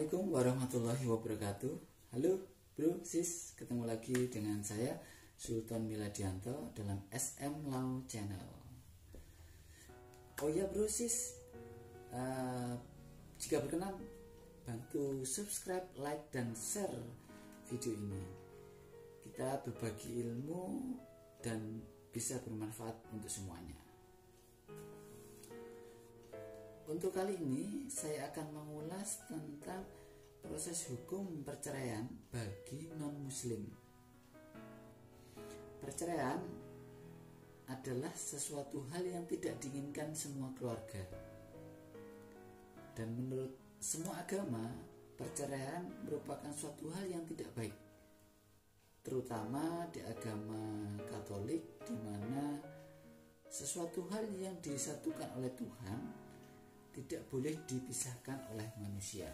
Assalamualaikum warahmatullahi wabarakatuh. Halo bro, sis, ketemu lagi dengan saya Sultan Miladianto dalam SM Law Channel. Oh ya bro, sis, jika berkenan bantu subscribe, like, dan share video ini. Kita berbagi ilmu dan bisa bermanfaat untuk semuanya. Untuk kali ini saya akan mengulas tentang proses hukum perceraian bagi non-muslim. Perceraian adalah sesuatu hal yang tidak diinginkan semua keluarga. Dan menurut semua agama, perceraian merupakan suatu hal yang tidak baik. Terutama di agama Katolik, di mana sesuatu hal yang disatukan oleh Tuhan tidak boleh dipisahkan oleh manusia.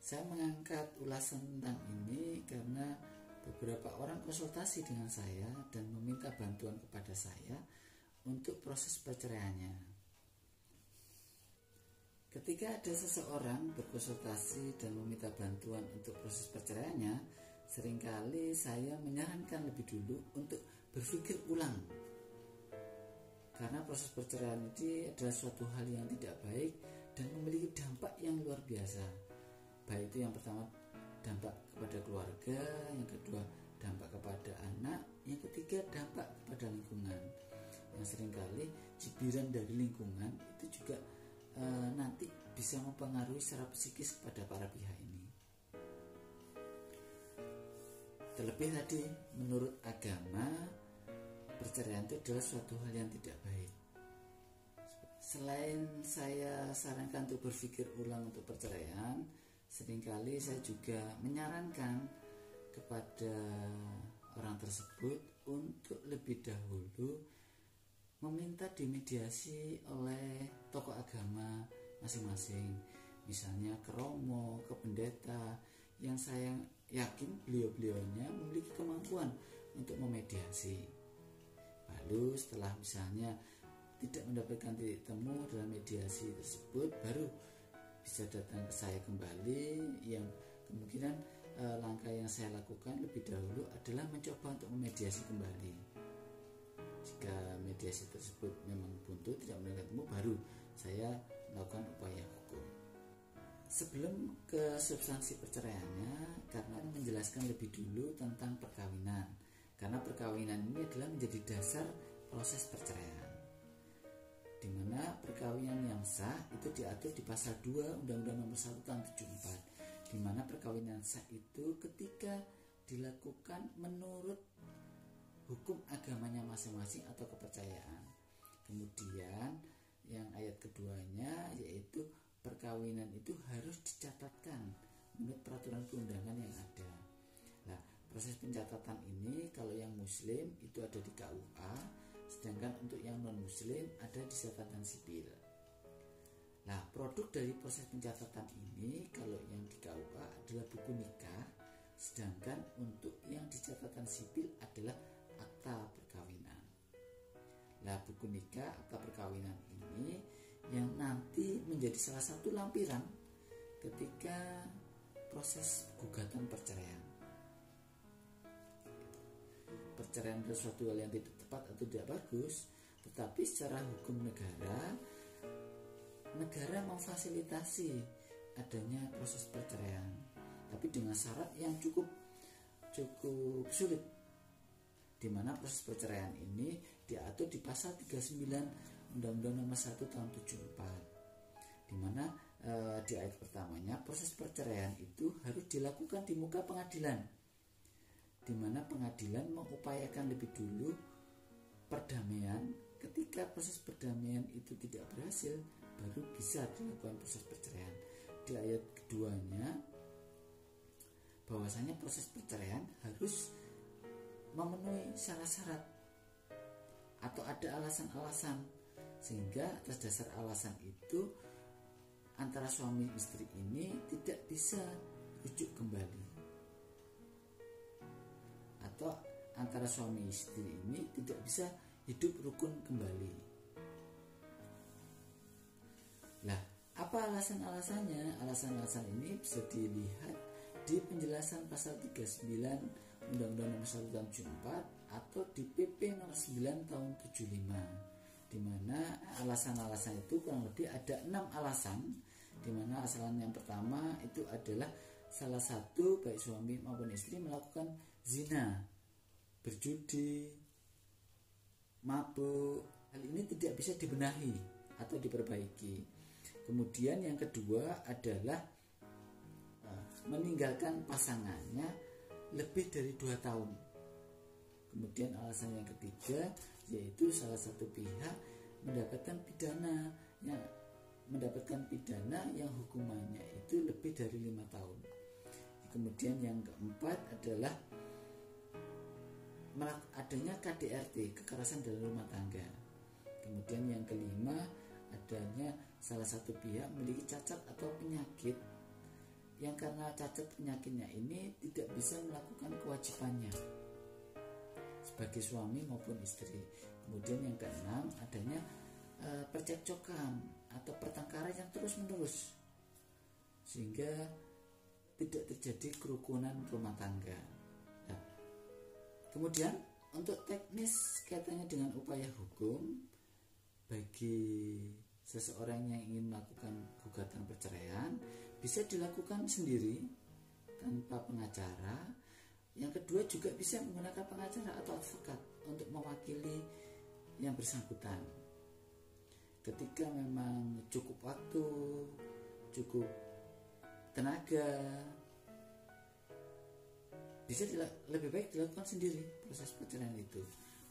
Saya mengangkat ulasan tentang ini karena beberapa orang konsultasi dengan saya dan meminta bantuan kepada saya untuk proses perceraiannya. Ketika ada seseorang berkonsultasi dan meminta bantuan untuk proses perceraiannya, seringkali saya menyarankan lebih dulu untuk berpikir ulang. Karena proses perceraian ini adalah suatu hal yang tidak baik dan memiliki dampak yang luar biasa. Baik itu yang pertama dampak kepada keluarga, yang kedua dampak kepada anak, yang ketiga dampak kepada lingkungan. Yang seringkali cibiran dari lingkungan itu juga nanti bisa mempengaruhi secara psikis kepada para pihak ini. Terlebih tadi menurut agama, perceraian itu adalah suatu hal yang tidak baik. Selain saya sarankan untuk berpikir ulang untuk perceraian, seringkali saya juga menyarankan kepada orang tersebut untuk lebih dahulu meminta dimediasi oleh tokoh agama masing-masing, misalnya ke romo, ke pendeta, yang saya yakin beliau-beliaunya memiliki kemampuan untuk memediasi. Lalu setelah misalnya tidak mendapatkan titik temu dalam mediasi tersebut, baru bisa datang ke saya kembali. Yang kemungkinan langkah yang saya lakukan lebih dahulu adalah mencoba untuk memediasi kembali. Jika mediasi tersebut memang buntu, tidak mendapatkan temu, baru saya melakukan upaya hukum. Sebelum ke substansi perceraiannya, karena menjelaskan lebih dulu tentang perkawinan. Karena perkawinan ini adalah menjadi dasar proses perceraian, di mana perkawinan yang sah itu diatur di pasal 2 Undang-Undang Nomor 1 Tahun 74, di mana perkawinan sah itu ketika dilakukan menurut hukum agamanya masing-masing atau kepercayaan. Kemudian yang ayat keduanya yaitu perkawinan itu harus dicatatkan menurut peraturan perundangan yang ada. Nah, proses pencatatan ini kalau yang muslim itu ada di KUA, sedangkan untuk yang non muslim ada di catatan sipil. Nah, produk dari proses pencatatan ini kalau yang di KUA adalah buku nikah, sedangkan untuk yang di catatan sipil adalah akta perkawinan. Nah, buku nikah, akta perkawinan ini yang nanti menjadi salah satu lampiran ketika proses gugatan perceraian. Perceraian adalah suatu hal yang tidak tepat atau tidak bagus, tetapi secara hukum negara memfasilitasi adanya proses perceraian, tapi dengan syarat yang cukup sulit, di mana proses perceraian ini diatur di pasal 39 Undang-Undang Nomor 1 Tahun 74, di mana di ayat pertamanya proses perceraian itu harus dilakukan di muka pengadilan, di mana pengadilan mengupayakan lebih dulu perdamaian. Ketika proses perdamaian itu tidak berhasil, baru bisa dilakukan proses perceraian. Di ayat keduanya bahwasanya proses perceraian harus memenuhi syarat-syarat atau ada alasan-alasan, sehingga atas dasar alasan itu antara suami istri ini tidak bisa rujuk kembali, atau antara suami istri ini tidak bisa hidup rukun kembali. Nah, apa Apa alasan-alasannya? Alasan-alasan ini bisa dilihat di penjelasan pasal 39 Undang-Undang Nomor 1 Tahun 74 atau di PP Nomor 9 Tahun 75, di mana alasan-alasan itu kurang lebih ada 6 alasan, di mana alasan yang pertama itu adalah salah satu baik suami maupun istri melakukan zina, berjudi, mabuk. Hal ini tidak bisa dibenahi atau diperbaiki. Kemudian yang kedua adalah meninggalkan pasangannya lebih dari 2 tahun. Kemudian alasan yang ketiga yaitu salah satu pihak mendapatkan pidana yang hukumannya itu lebih dari 5 tahun. Kemudian yang keempat adalah adanya KDRT, kekerasan dalam rumah tangga. Kemudian yang kelima adanya salah satu pihak memiliki cacat atau penyakit yang karena cacat penyakitnya ini tidak bisa melakukan kewajibannya sebagai suami maupun istri. Kemudian yang keenam adanya percekcokan atau pertengkaran yang terus menerus sehingga tidak terjadi kerukunan rumah tangga. Nah, kemudian untuk teknis kaitannya dengan upaya hukum bagi seseorang yang ingin melakukan gugatan perceraian bisa dilakukan sendiri tanpa pengacara. Yang kedua juga bisa menggunakan pengacara atau advokat untuk mewakili yang bersangkutan. Ketika memang cukup waktu, cukup tenaga, bisa lebih baik dilakukan sendiri proses perceraian itu.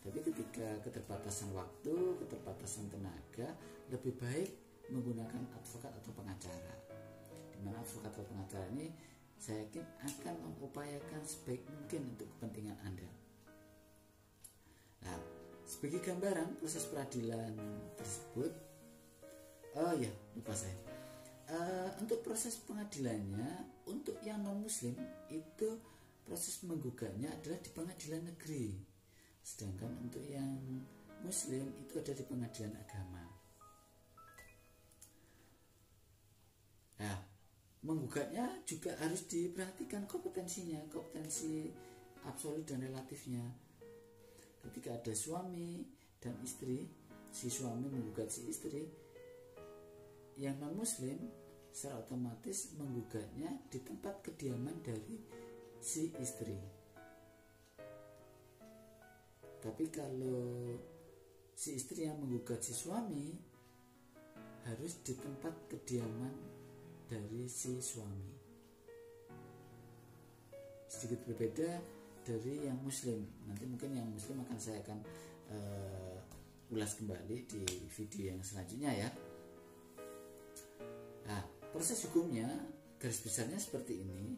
Tapi ketika keterbatasan waktu, keterbatasan tenaga, lebih baik menggunakan advokat atau pengacara. Di mana advokat atau pengacara ini saya yakin akan mengupayakan sebaik mungkin untuk kepentingan Anda. Nah, sebagai gambaran proses peradilan tersebut, lupa saya. Untuk proses pengadilannya, untuk yang non-muslim itu proses menggugatnya adalah di pengadilan negeri. Sedangkan untuk yang muslim itu ada di pengadilan agama. Nah, menggugatnya juga harus diperhatikan kompetensi absolut dan relatifnya. Ketika ada suami dan istri, si suami menggugat si istri, yang non muslim secara otomatis menggugatnya di tempat kediaman dari si istri. Tapi kalau si istri yang menggugat si suami, harus di tempat kediaman dari si suami. Sedikit berbeda dari yang muslim. Nanti mungkin yang muslim saya akan ulas kembali di video yang selanjutnya ya. Nah, proses hukumnya garis besarnya seperti ini,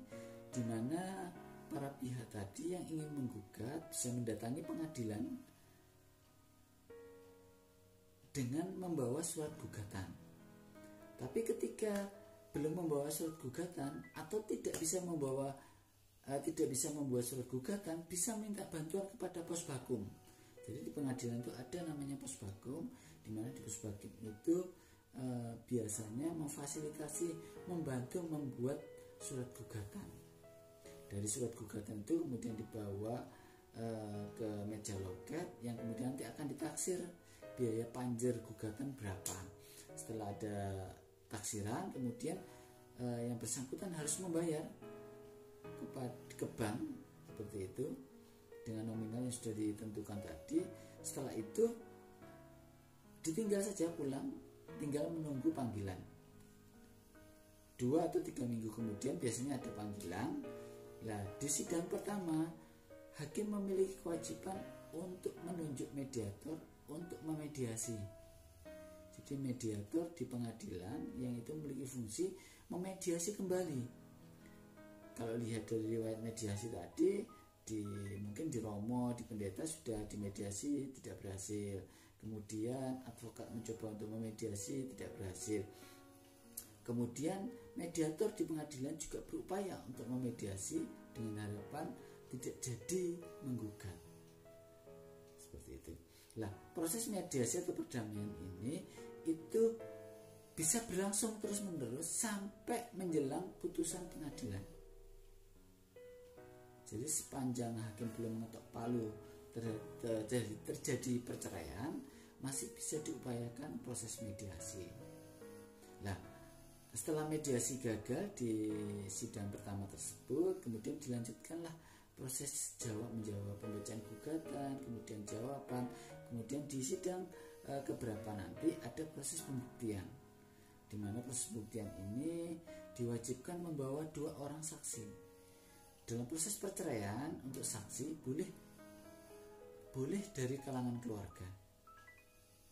di mana para pihak tadi yang ingin menggugat bisa mendatangi pengadilan dengan membawa surat gugatan. Tapi ketika belum membawa surat gugatan atau tidak bisa membuat surat gugatan, bisa minta bantuan kepada posbakum. Jadi di pengadilan itu ada namanya posbakum, di mana di posbakum itu biasanya memfasilitasi, membantu membuat surat gugatan. Dari surat gugatan itu kemudian dibawa ke meja loket yang kemudian nanti akan ditaksir biaya panjer gugatan berapa. Setelah ada taksiran, kemudian yang bersangkutan harus membayar ke bank seperti itu dengan nominal yang sudah ditentukan tadi. Setelah itu ditinggal saja pulang, tinggal menunggu panggilan. 2 atau 3 minggu kemudian biasanya ada panggilan. Nah, di sidang pertama hakim memiliki kewajiban untuk menunjuk mediator untuk memediasi. Jadi mediator di pengadilan yang itu memiliki fungsi memediasi kembali. Kalau lihat dari riwayat mediasi tadi, mungkin di Romo, di pendeta sudah dimediasi tidak berhasil. Kemudian advokat mencoba untuk memediasi tidak berhasil. Kemudian mediator di pengadilan juga berupaya untuk memediasi dengan harapan tidak jadi menggugat. Seperti itu. Nah, proses mediasi atau perdamaian ini itu bisa berlangsung terus-menerus sampai menjelang putusan pengadilan. Jadi sepanjang hakim belum mengetok palu terjadi perceraian, masih bisa diupayakan proses mediasi. Nah, setelah mediasi gagal di sidang pertama tersebut, kemudian dilanjutkanlah proses jawab-menjawab, pembacaan gugatan, kemudian jawaban, kemudian di sidang keberapa nanti ada proses pembuktian, di mana proses pembuktian ini diwajibkan membawa 2 orang saksi. Dalam proses perceraian untuk saksi boleh dari kalangan keluarga.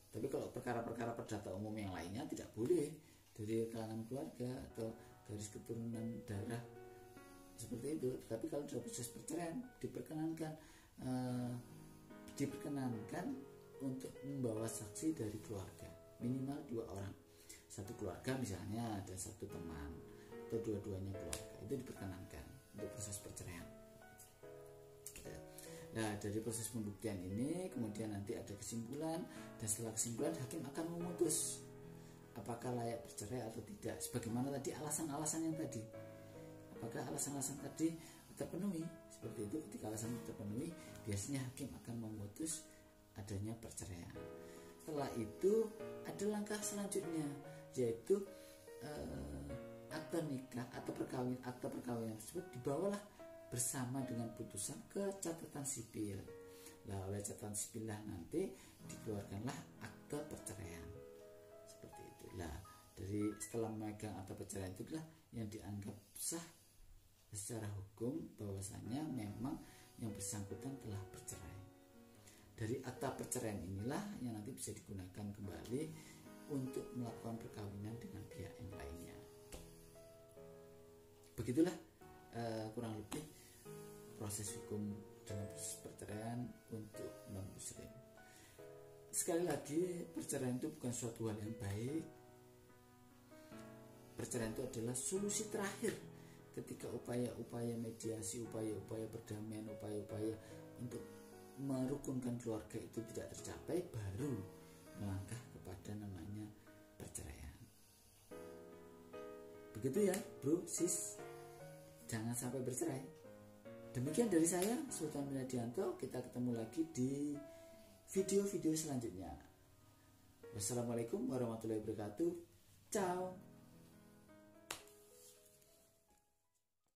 Tapi kalau perkara-perkara perdata umum yang lainnya tidak boleh dari kalangan keluarga atau garis keturunan darah seperti itu. Tapi kalau dalam proses perceraian diperkenankan untuk membawa saksi dari keluarga, minimal 2 orang. Satu keluarga misalnya ada 1 teman atau dua-duanya keluarga, itu diperkenankan untuk proses perceraian. Nah, dari proses pembuktian ini kemudian nanti ada kesimpulan, dan setelah kesimpulan hakim akan memutus apakah layak bercerai atau tidak, sebagaimana tadi alasan-alasan yang tadi. Apakah alasan-alasan tadi terpenuhi? Seperti itu, ketika alasan terpenuhi, biasanya hakim akan memutus adanya perceraian. Setelah itu ada langkah selanjutnya, yaitu akte nikah atau akte perkawinan tersebut dibawalah bersama dengan putusan ke catatan sipil. Nah, oleh catatan sipil lah nanti dikeluarkanlah akte perceraian. Seperti itu. Nah, dari setelah memegang akte perceraian itulah yang dianggap sah secara hukum, bahwasanya memang yang bersangkutan telah bercerai. Dari akta perceraian inilah yang nanti bisa digunakan kembali untuk melakukan perkawinan dengan pihak yang lainnya. Begitulah kurang lebih proses hukum dalam proses perceraian untuk non-muslim. Sekali lagi, perceraian itu bukan suatu hal yang baik. Perceraian itu adalah solusi terakhir ketika upaya-upaya mediasi, upaya-upaya perdamaian, upaya-upaya untuk merukunkan keluarga itu tidak tercapai, baru melangkah kepada namanya perceraian. Begitu ya bro, sis, jangan sampai bercerai. Demikian dari saya, Sultan Miladianto. Kita ketemu lagi di video-video selanjutnya. Wassalamualaikum warahmatullahi wabarakatuh. Ciao.